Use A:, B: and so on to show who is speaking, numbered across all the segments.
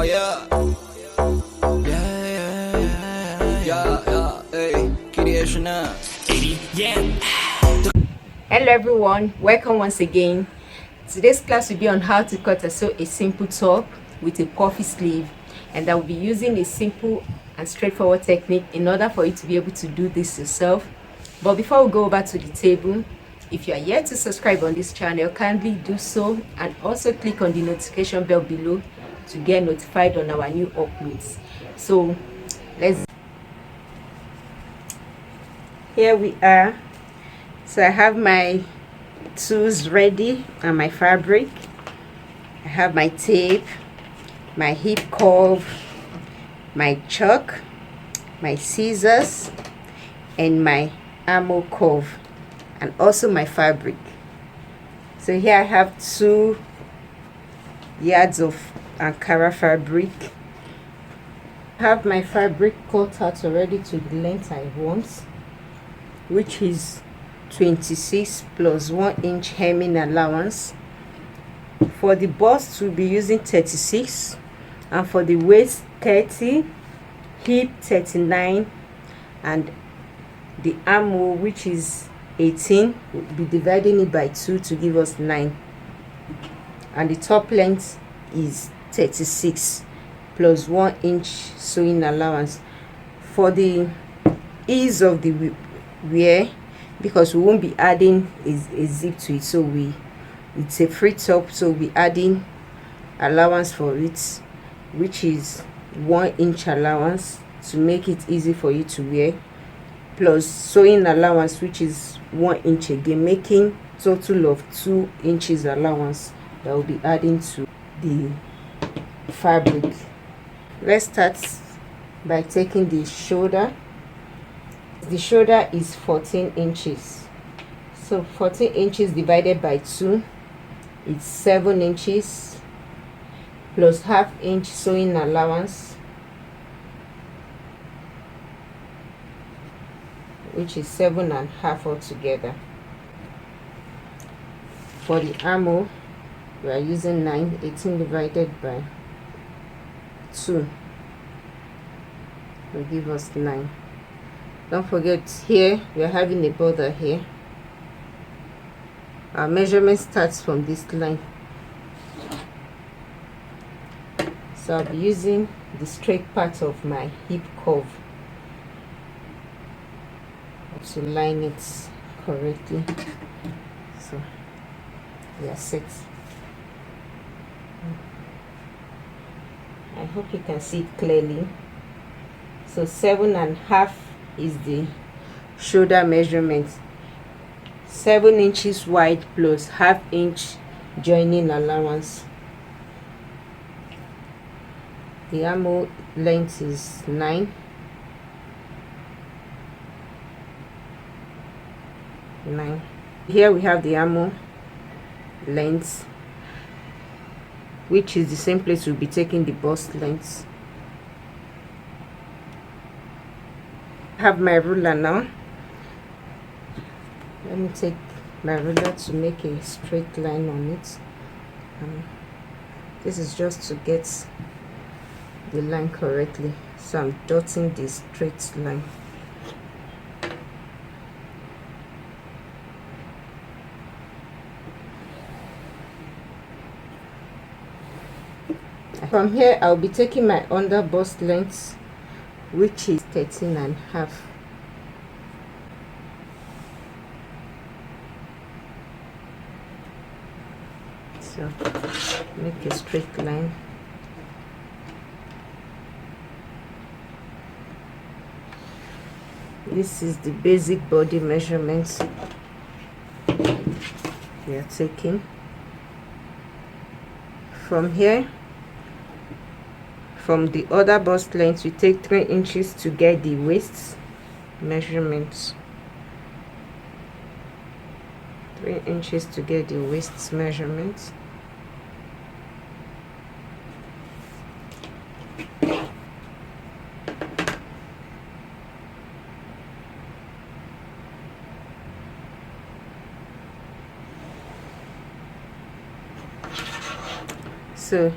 A: yeah. Hey, creation.
B: Hello everyone, welcome once again. Today's class will be on how to cut and sew a simple top with a puffy sleeve, and I will be using a simple and straightforward technique in order for you to be able to do this yourself. But before we go over to the table, if you are yet to subscribe on this channel, kindly do so and also click on the notification bell below to get notified on our new uploads. So here we are. So I have my tools ready and my fabric. I have my tape, my hip curve, my chalk, my scissors, and my armhole curve, and also my fabric. So here I have 2 yards of Ankara fabric. I have my fabric cut out already to the length I want, which is 26 plus 1 inch hemming allowance. For the bust we'll be using 36, and for the waist 30, hip 39, and the armhole, which is 18, we'll be dividing it by 2 to give us 9, and the top length is 36 plus 1 inch sewing allowance. For the ease of the wear, because we won't be adding a zip to it, so it's a free top, so we'll be adding allowance for it, which is 1 inch allowance to make it easy for you to wear, plus sewing allowance, which is 1 inch again, making total of 2 inches allowance that will be adding to the fabric. Let's start by taking the shoulder. The shoulder is 14 inches, so 14 inches divided by 2, it's 7 inches plus ½ inch sewing allowance, which is 7.5 altogether. For the armhole, we are using 9. 18 divided by 2 will give us 9. Don't forget, here we are having a border here. Our measurement starts from this line, so I'll be using the straight part of my hip curve to line it correctly. So we are set. I hope you can see it clearly. So 7.5 is the shoulder measurement, 7 inches wide plus ½ inch joining allowance. The armhole length is 9. Here we have the armhole length, which is the same place we'll be taking the bust length. I have my ruler now. Let me take my ruler to make a straight line on it. This is just to get the line correctly, so I'm dotting the straight line. From here I'll be taking my under bust length, which is 13.5. So make a straight line. This is the basic body measurements we are taking. From here, from the other bust length, we take 3 inches to get the waist measurements. 3 inches to get the waist measurements. So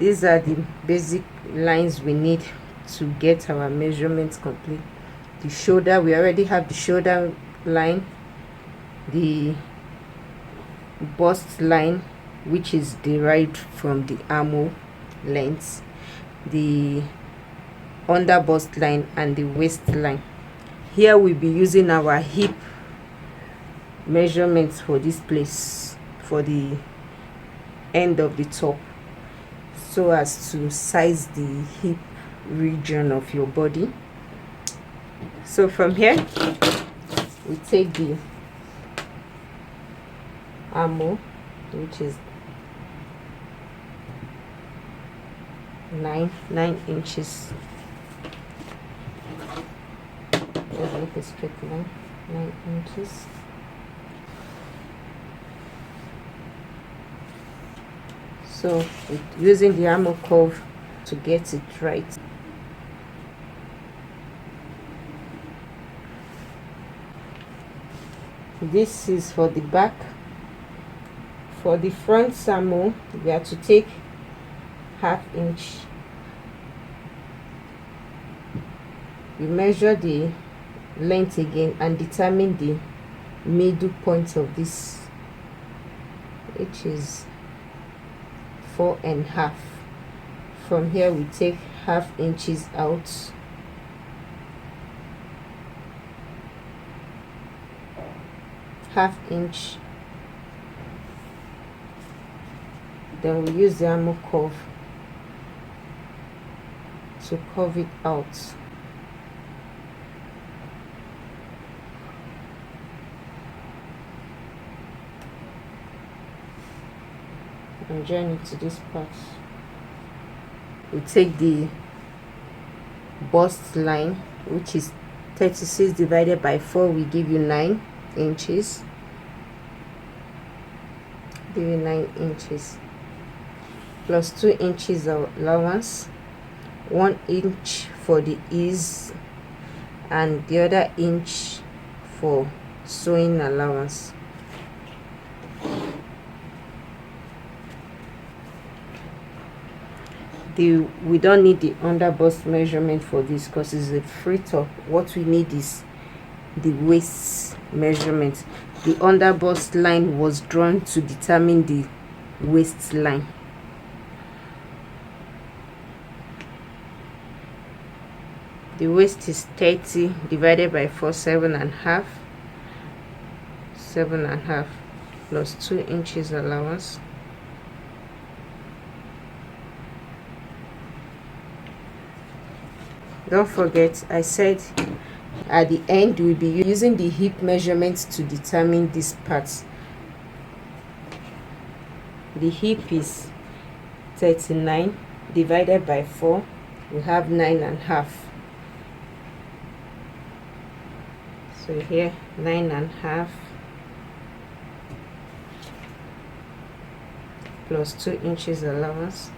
B: these are the basic lines we need to get our measurements complete. The shoulder, we already have the shoulder line, the bust line, which is derived from the armhole length, the under bust line, and the waist line. Here we'll be using our hip measurements for this place, for the end of the top, so as to size the hip region of your body. So from here we take the armhole, which is 9 inches. Let's make a straight line, 9 inches. So using the armhole curve to get it right. This is for the back. For the front armhole, we have to take ½ inch. We measure the length again and determine the middle point of this, which is 4.5. From here we take ½ inches out. ½ inch. Then we use the armhole curve to curve it out. And join it to this part. We take the bust line, which is 36 divided by 4 will give you 9 inches. Give you 9 inches plus 2 inches of allowance, 1 inch for the ease and the other inch for sewing allowance. We don't need the under bust measurement for this because it's a free top. What we need is the waist measurement. The under bust line was drawn to determine the waist line. The waist is 30 divided by 4, 7.5. 7.5 plus 2 inches allowance. Don't forget, I said at the end we'll be using the hip measurements to determine these parts. The hip is 39 divided by 4. We have 9.5. So here 9.5 plus 2 inches allowance.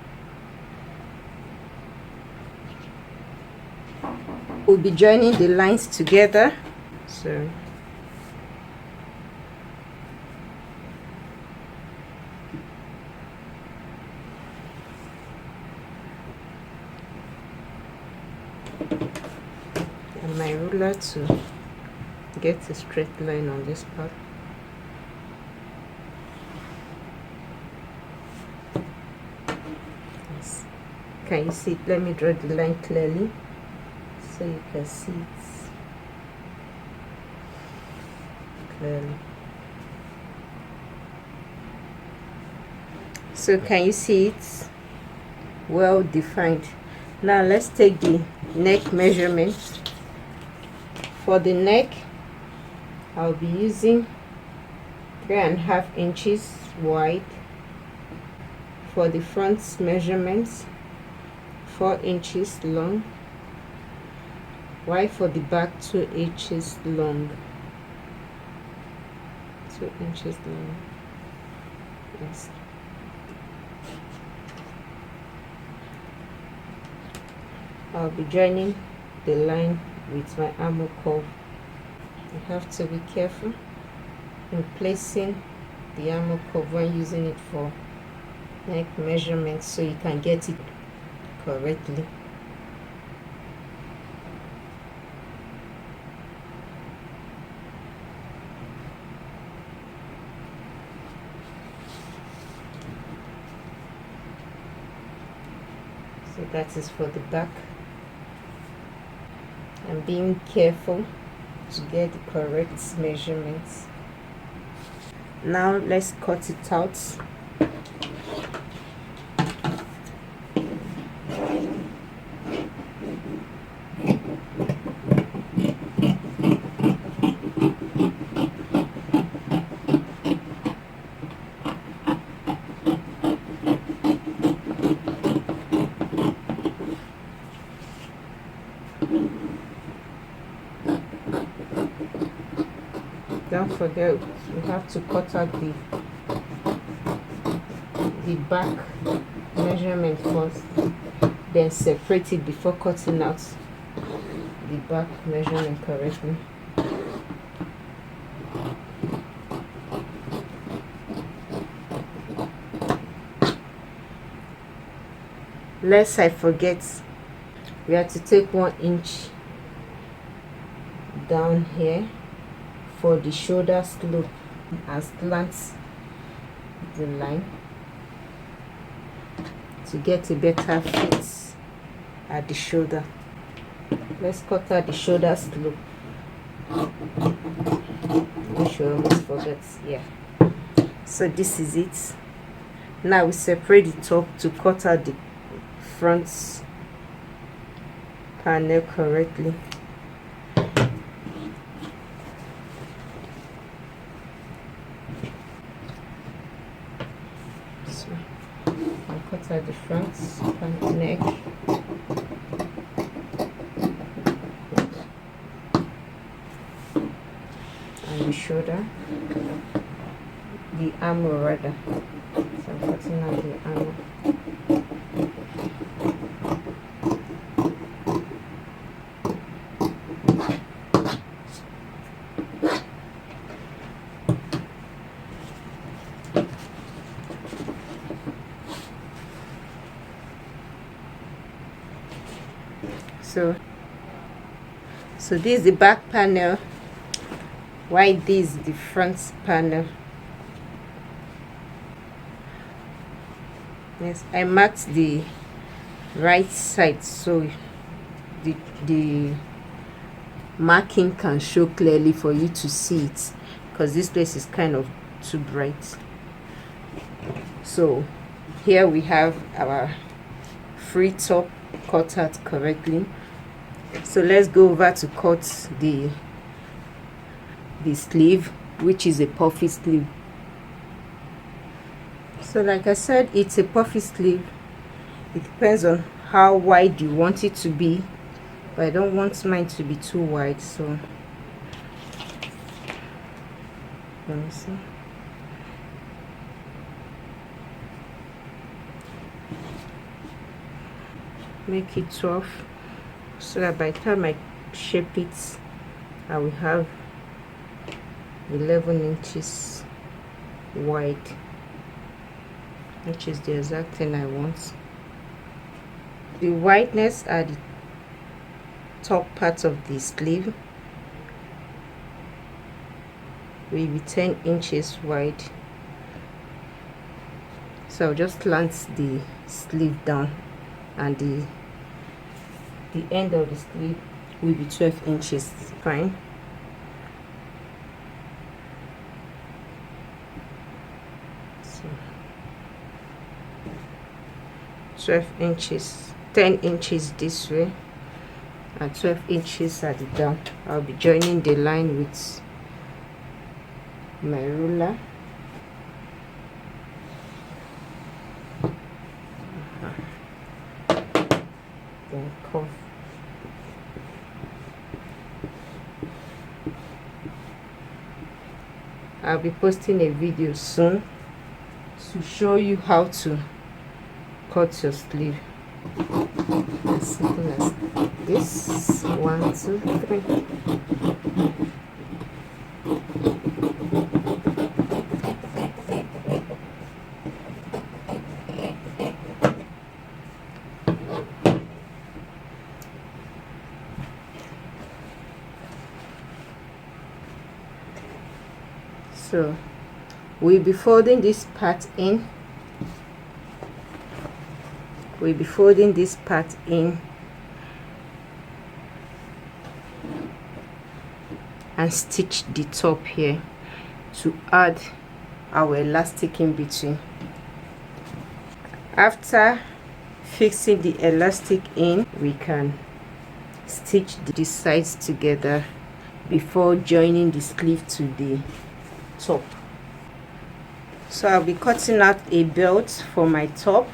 B: We'll be joining the lines together. So and my ruler to get a straight line on this part. Yes. Can you see it? Let me draw the line clearly so you can see it clearly. So can you see it? Well defined. Now let's take the neck measurement. For the neck, I'll be using 3.5 inches wide. For the front measurements, 4 inches long. While for the back, 2 inches long. 2 inches long. Yes. I'll be joining the line with my armhole curve. You have to be careful in placing the armhole curve when using it for neck measurements so you can get it correctly. So that is for the back. And being careful to get the correct measurements. Now let's cut it out. Don't forget, you have to cut out the back measurement first, then separate it before cutting out the back measurement correctly. Lest I forget, we have to take 1 inch down here for the shoulder slope and slant the line to get a better fit at the shoulder. Let's cut out the shoulder slope. We should always forget. Yeah, so this is it. Now we separate the top to cut out the front panel correctly. So I'll cut out the front neck. And the shoulder, the armor rather. So I'm cutting out the armor. So this is the back panel, while this is the front panel. Yes, I marked the right side so the marking can show clearly for you to see it, because this place is kind of too bright. So here we have our free top cut out correctly. So let's go over to cut the sleeve, which is a puffy sleeve. So like I said, it's a puffy sleeve. It depends on how wide you want it to be, but I don't want mine to be too wide, so let me see. Make it 12 so that by the time I shape it, I will have 11 inches wide, which is the exact thing I want. The wideness at the top part of the sleeve will be 10 inches wide. So I'll just slant the sleeve down, and the end of the sleeve will be 12 inches. Fine. So 12 inches, 10 inches this way, and 12 inches at the down. I'll be joining the line with my ruler. Then cuff. I'll be posting a video soon to show you how to cut your sleeve. As simple as this. 1, 2, 3. So we'll be folding this part in. We'll be folding this part in and stitch the top here to add our elastic in between. After fixing the elastic in, we can stitch the sides together before joining the sleeve to the top. So I'll be cutting out a belt for my top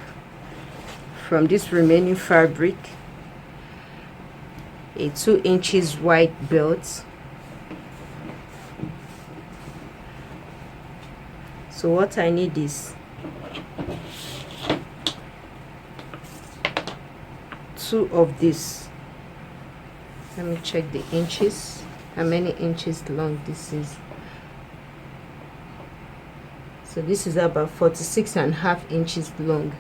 B: from this remaining fabric, a 2 inches wide belt. So what I need is 2 of this. Let me check the inches, how many inches long this is. So this is about 46.5 inches long.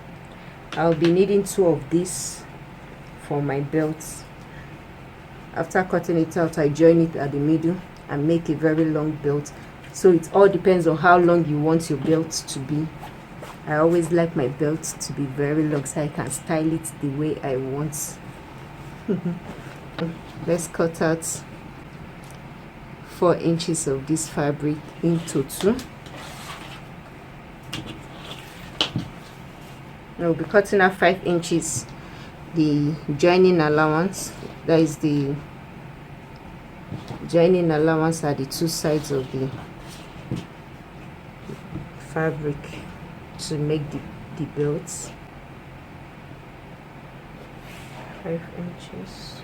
B: I'll be needing 2 of this for my belt. After cutting it out, I join it at the middle and make a very long belt. So it all depends on how long you want your belt to be. I always like my belt to be very long so I can style it the way I want. Let's cut out 4 inches of this fabric into 2. I'll be cutting out 5 inches, the joining allowance. That is the joining allowance at the 2 sides of the fabric to make the belts. 5 inches.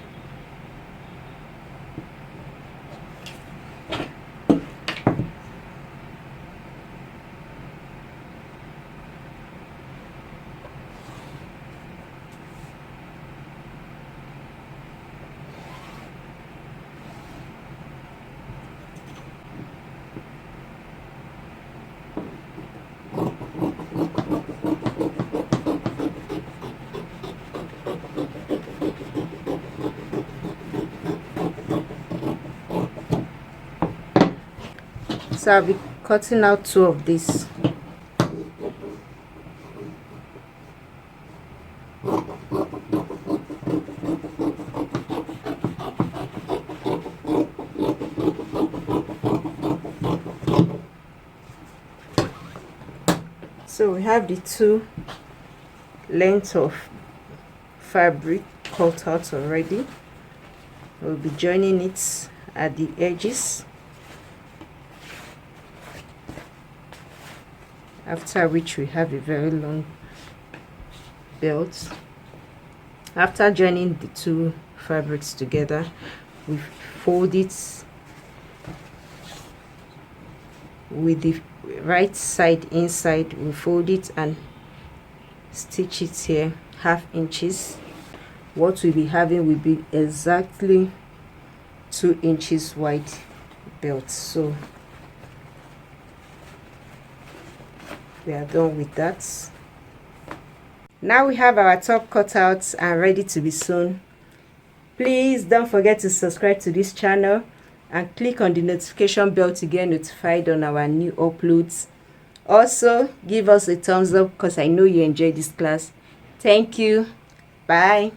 B: So I'll be cutting out 2 of these. So we have the 2 lengths of fabric cut out already. We'll be joining it at the edges, after which we have a very long belt. After joining the 2 fabrics together, we fold it with the right side inside. We fold it and stitch it here 1/2 inches. What we'll be having will be exactly 2 inches wide belt. So we are done with that. Now we have our top cut out and ready to be sewn. Please don't forget to subscribe to this channel and click on the notification bell to get notified on our new uploads. Also give us a thumbs up because I know you enjoyed this class. Thank you. Bye.